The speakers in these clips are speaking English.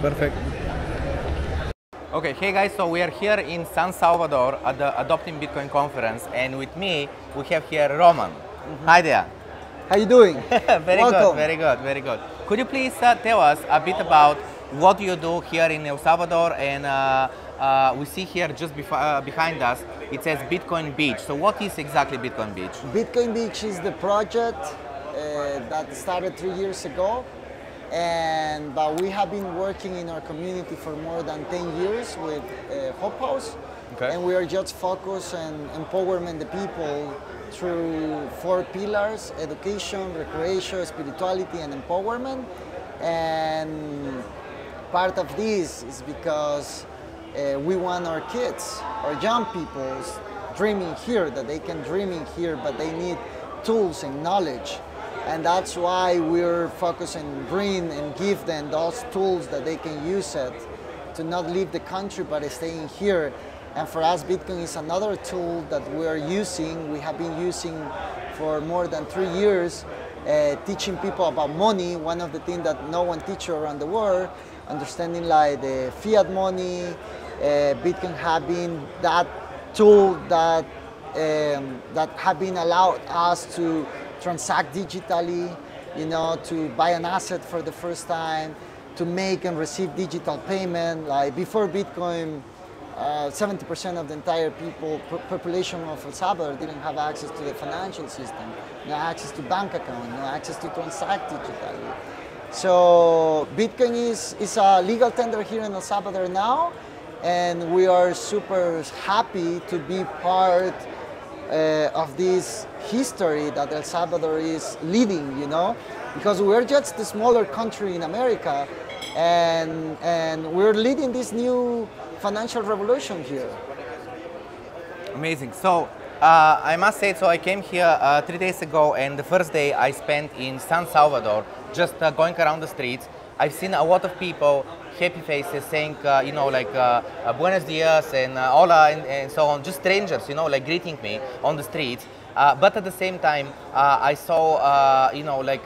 Perfect. Okay, hey guys, so we are here in San Salvador at the Adopting Bitcoin conference, and with me we have here Roman. Hi there. How you doing? Very Welcome. good, very good, very good. Could you please tell us a bit about what you do here in El Salvador? And we see here just behind us, it says Bitcoin Beach. So what is exactly Bitcoin Beach? Bitcoin Beach is the project that started 3 years ago, but we have been working in our community for more than 10 years with Hope House, and we are just focused on empowering the people through 4 pillars: education, recreation, spirituality, and empowerment. And part of this is because we want our kids, our young people, dreaming here, that they can dream in here, but they need tools and knowledge. And that's why we're focusing on bring and give them those tools that they can use it to not leave the country, but staying here. And for us, Bitcoin is another tool that we are using. We have been using for more than 3 years, teaching people about money. One of the things that no one teaches around the world, understanding like the fiat money, Bitcoin have been that tool that have been allowed us to transact digitally, you know, to buy an asset for the first time, to make and receive digital payment. Like before Bitcoin, 70% of the entire population of El Salvador didn't have access to the financial system, no access to bank account, no access to transact digitally. So Bitcoin is a legal tender here in El Salvador now, and we are super happy to be part of this history that El Salvador is leading, you know, because we're just the smaller country in America, and we're leading this new financial revolution here. Amazing. So I must say, so I came here 3 days ago, and the first day I spent in San Salvador, just going around the streets. I've seen a lot of people, happy faces, saying, you know, like buenos dias and hola and so on, just strangers, you know, like greeting me on the streets. But at the same time, I saw, you know, like,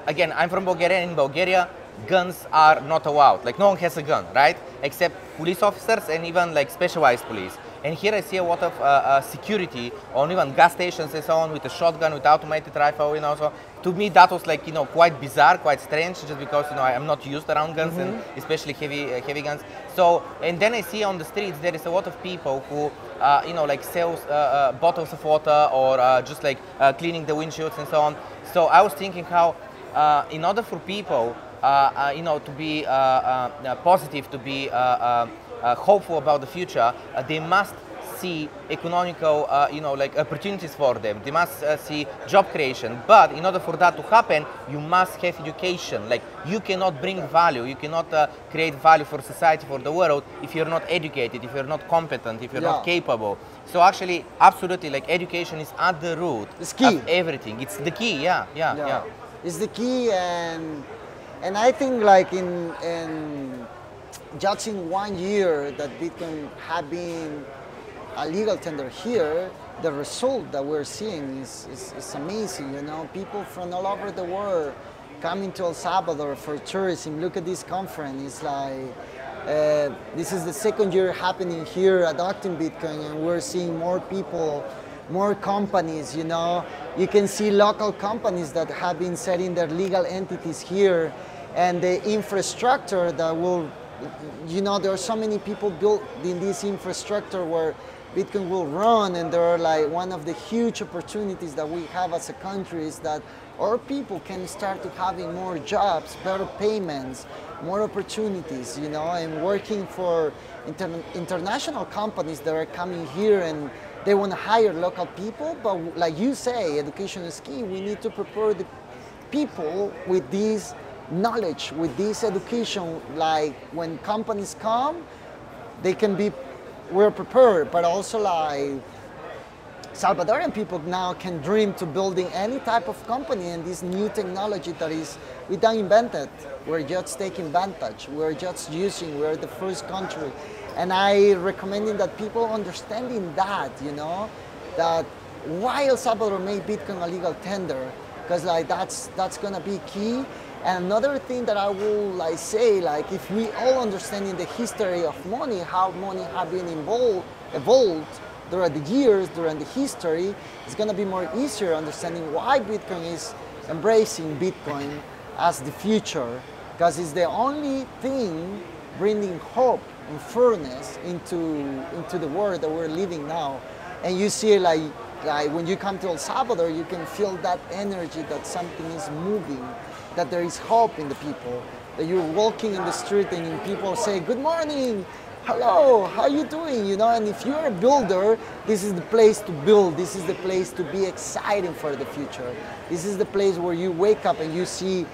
again, I'm from Bulgaria, and in Bulgaria, guns are not allowed. Like, no one has a gun, right? Except police officers and even like specialized police. And here I see a lot of security on even gas stations and so on, with a shotgun, with automated rifle, you know. So to me that was like, you know, quite bizarre, quite strange, just because, you know, I'm not used around guns, and especially heavy guns. So, and then I see on the streets there is a lot of people who, you know, like sells bottles of water, or just like cleaning the windshields and so on. So I was thinking how, in order for people, you know, to be positive, to be hopeful about the future, they must see economical, you know, like opportunities for them. They must see job creation. But in order for that to happen, you must have education. Like, you cannot bring value, you cannot create value for society, for the world, if you're not educated, if you're not competent, if you're not capable. So actually, absolutely, like, education is at the root of everything. It's the key. Yeah. It's the key, and I think like in just in 1 year that Bitcoin have been a legal tender here, the result that we're seeing is amazing. You know, people from all over the world coming to El Salvador for tourism. Look at this conference. It's like this is the 2nd year happening here, adopting Bitcoin, and we're seeing more people, more companies. You know, you can see local companies that have been setting their legal entities here, and the infrastructure that will, you know, there are so many people built in this infrastructure where Bitcoin will run, and there are like one of the huge opportunities that we have as a country is that our people can start to having more jobs, better payments, more opportunities, you know, and working for international companies that are coming here and they want to hire local people. But like you say, education is key. We need to prepare the people with this knowledge, with this education, like when companies come, they can be, we're prepared, but also like Salvadorian people now can dream to building any type of company, and this new technology that is, we don't invent it, we're just taking advantage, we're just using, we're the first country. And I recommending that people understanding that, you know, that why El Salvador made Bitcoin a legal tender, because like that's gonna be key. And another thing that I will like say, like if we all understand in the history of money, how money have been evolved during the years, during the history, it's gonna be more easier understanding why Bitcoin is embracing Bitcoin as the future, because it's the only thing bringing hope and fairness into the world that we're living now. And you see like when you come to El Salvador, you can feel that energy that something is moving, that there is hope in the people, that you're walking in the street and people say, good morning, hello, how you doing? You know, and if you're a builder, this is the place to build. This is the place to be excited for the future. This is the place where you wake up and you see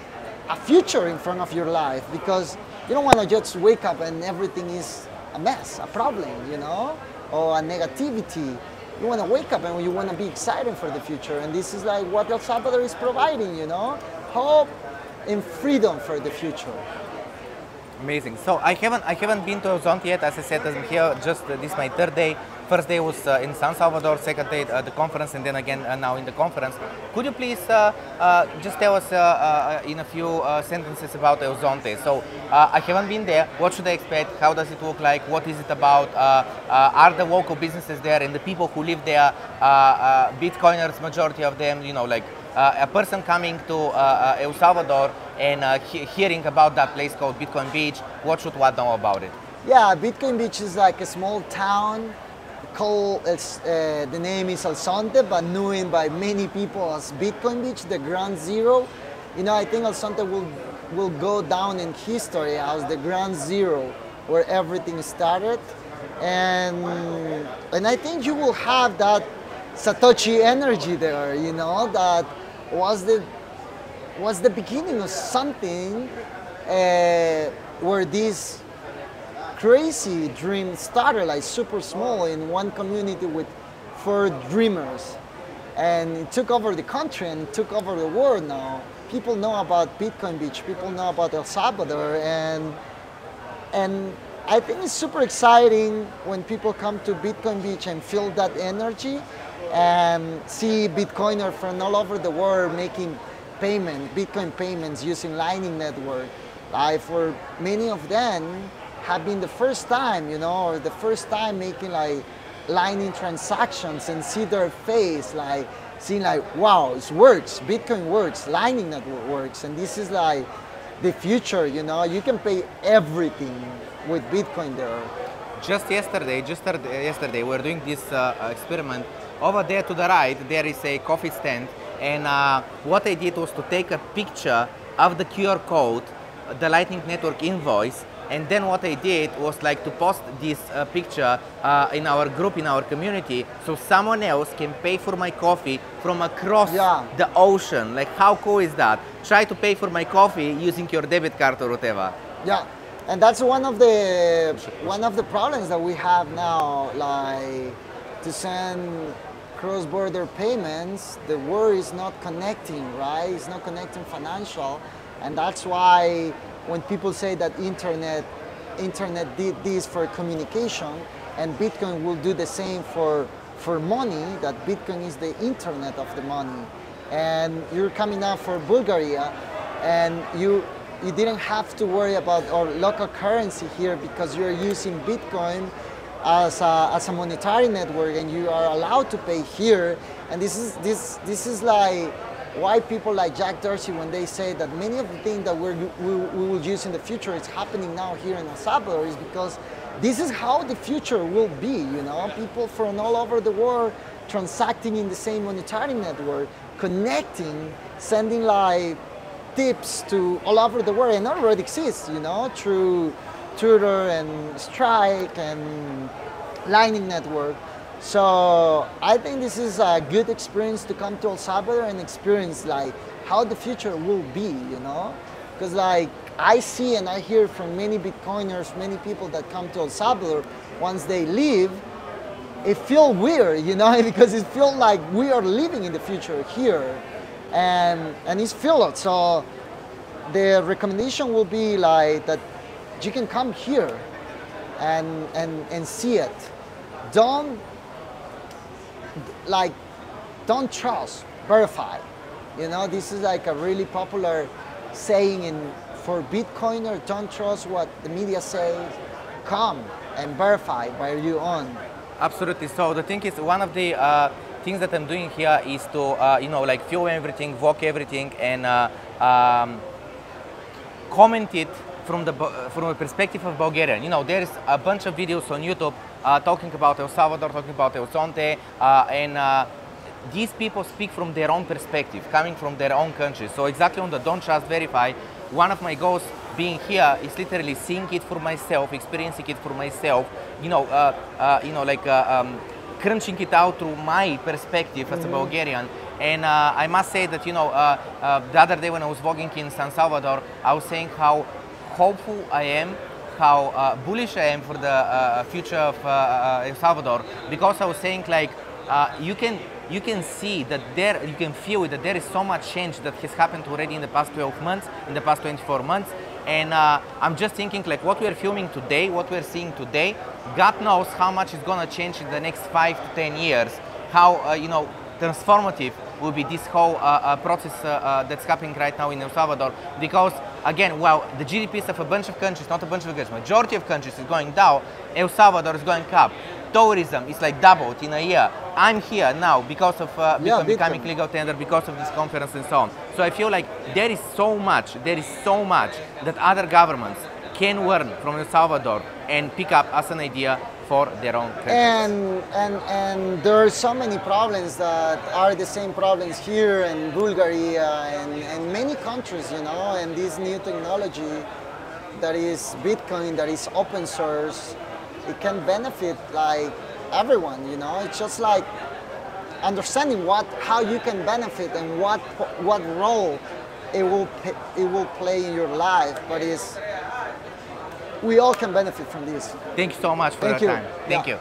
a future in front of your life, because you don't want to just wake up and everything is a mess, a problem, you know, or a negativity. You want to wake up and you want to be excited for the future. And this is like what El Salvador is providing, you know, hope and freedom for the future. Amazing. So I haven't been to Zonte yet. As I said, I'm here just this is my third day. First day was in San Salvador, second day the conference, and then again now in the conference. Could you please just tell us in a few sentences about Zonte? So I haven't been there. What should I expect? How does it look like? What is it about? Are the local businesses there and the people who live there Bitcoiners, majority of them, you know, like a person coming to El Salvador and hearing about that place called Bitcoin Beach, what should one know about it? Yeah, Bitcoin Beach is like a small town called, the name is Zonte, but known by many people as Bitcoin Beach, the ground zero. You know, I think Zonte will go down in history as the ground zero where everything started. And I think you will have that Satoshi energy there, you know, that was the beginning of something where this crazy dream started, like super small in one community with 4 dreamers, and it took over the country and took over the world now. People know about Bitcoin Beach, people know about El Salvador, and I think it's super exciting when people come to Bitcoin Beach and feel that energy and see Bitcoiners from all over the world making Bitcoin payments using Lightning Network. Like for many of them have been the first time, you know, or the first time making like Lightning transactions and see their face, like seeing like, wow, it works, Bitcoin works, Lightning Network works, and this is like the future, you know, you can pay everything with Bitcoin there. Just yesterday, we were doing this experiment. Over there to the right, there is a coffee stand, and what I did was to take a picture of the QR code, the Lightning Network invoice, and then what I did was like to post this picture in our group, in our community, so someone else can pay for my coffee from across the ocean. Like, how cool is that? Try to pay for my coffee using your debit card or whatever. Yeah, and that's one of the problems that we have now, like to send cross-border payments, the world is not connecting, right? It's not connecting financial, and that's why when people say that internet did this for communication and Bitcoin will do the same for money, that Bitcoin is the internet of the money. And you're coming out for Bulgaria and you didn't have to worry about our local currency here because you're using Bitcoin as a monetary network, and you are allowed to pay here. And this is like why people like Jack Dorsey, when they say that many of the things that we will use in the future is happening now here in El Salvador, is because this is how the future will be, you know? People from all over the world transacting in the same monetary network, connecting, sending like tips to all over the world, and already exists, you know, through Twitter and Strike and Lightning Network. So I think this is a good experience to come to El Salvador and experience like how the future will be, you know? Because like I see and I hear from many Bitcoiners, many people that come to El Salvador, once they leave, it feels weird, you know, because it feels like we are living in the future here, and it's filled. So the recommendation will be like that you can come here and see it. Don't trust, verify. You know, this is like a really popular saying for Bitcoiner, don't trust what the media says, come and verify where you own. Absolutely. So the thing is, one of the things that I'm doing here is to, like film everything, walk everything, and comment it from the perspective of Bulgarian. You know, there is a bunch of videos on YouTube talking about El Salvador, talking about El Zonte, and these people speak from their own perspective, coming from their own country. So exactly on the don't trust, verify, one of my goals being here is literally seeing it for myself, experiencing it for myself, crunching it out through my perspective as a Bulgarian. And I must say that, the other day when I was walking in San Salvador, I was saying how hopeful I am, how bullish I am for the future of El Salvador, because I was saying like, you can see that you can feel that there is so much change that has happened already in the past 12 months, in the past 24 months. And I'm just thinking like what we're filming today, what we're seeing today, God knows how much is going to change in the next 5 to 10 years, how, transformative will be this whole process that's happening right now in El Salvador. Because again, while the GDPs of a bunch of countries, not a bunch of countries, majority of countries is going down, El Salvador is going up. Tourism is like doubled in a year. I'm here now because of Bitcoin becoming legal tender, because of this conference and so on. So I feel like there is so much that other governments can learn from El Salvador and pick up as an idea for their own countries. And there are so many problems that are the same problems here in Bulgaria and many countries, and this new technology that is Bitcoin, that is open source, it can benefit like everyone, It's just like understanding how you can benefit and what role it will play in your life, but we all can benefit from this. Thank you so much for your time. Thank you.